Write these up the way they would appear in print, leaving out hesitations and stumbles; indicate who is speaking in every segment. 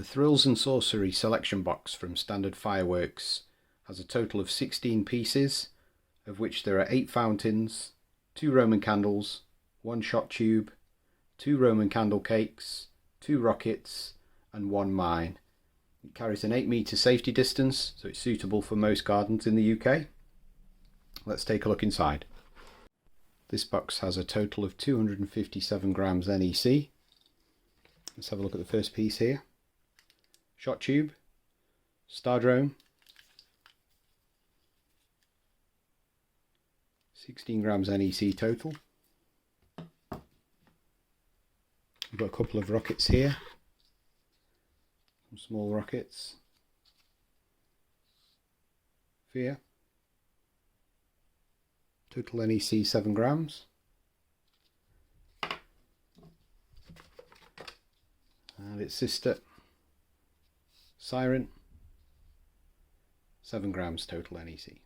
Speaker 1: The Thrills and Sorcery selection box from Standard Fireworks has a total of 16 pieces, of which there are 8 fountains, 2 Roman candles, 1 shot tube, 2 Roman candle cakes, 2 rockets and 1 mine. It carries an 8-metre safety distance, so it's suitable for most gardens in the UK. Let's take a look inside. This box has a total of 257 grams NEC. Let's have a look at the first piece here. Shot tube, star drone, 16 grams NEC total. We've got a couple of rockets here, some small rockets, Fear, total NEC 7 grams. And its sister, Siren, 7 grams total NEC.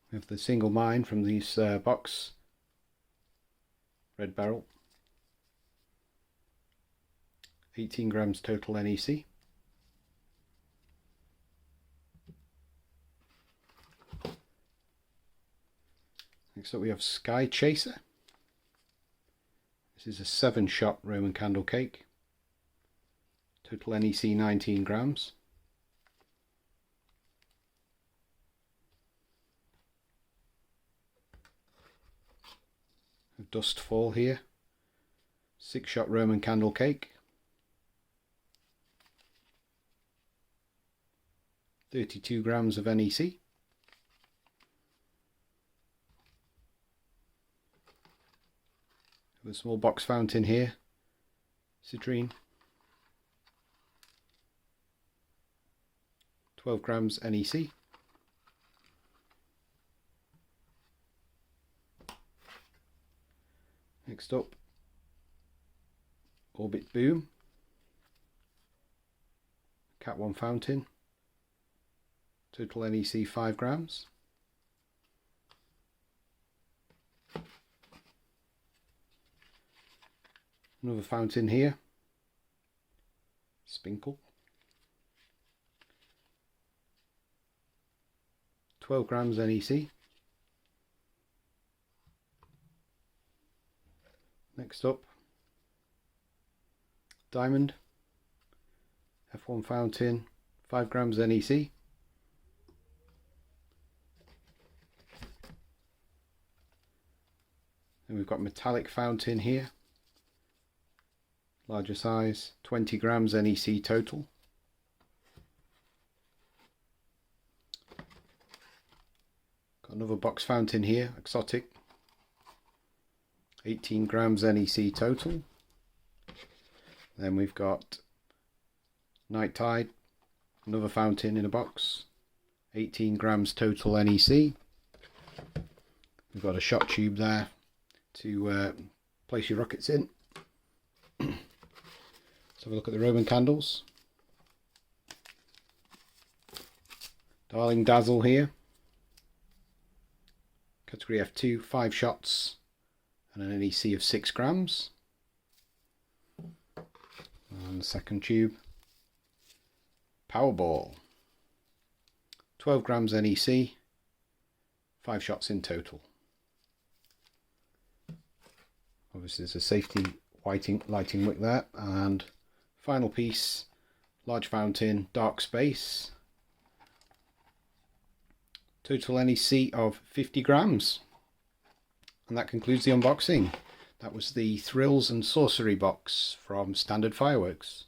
Speaker 1: We have the single mine from this box, red barrel, 18 grams total NEC. Next up we have Sky Chaser. This is a 7-shot Roman candle cake. Total NEC 19 grams. Dust Fall here. 6-shot Roman candle cake. 32 grams of NEC. A small box fountain here, citrine, 12 grams NEC. Next up, Orbit Boom, Cat 1 fountain, total NEC 5 grams. Another fountain here, Spinkle, 12 grams NEC. Next up, Diamond, F1 fountain, 5 grams NEC. And we've got Metallic fountain here, larger size, 20 grams NEC total. Got another box fountain here, Exotic, 18 grams NEC total. Then we've got Night Tide, another fountain in a box, 18 grams total NEC. We've got a shot tube there to place your rockets in. Let's have a look at the Roman candles. Darling Dazzle here. Category F2, 5 shots and an NEC of 6 grams. And the second tube. Powerball. 12 grams NEC, 5 shots in total. Obviously there's a safety lighting wick there. And final piece, large fountain, Dark Space. Total NEC of 50 grams. And that concludes the unboxing. That was the Thrills and Sorcery box from Standard Fireworks.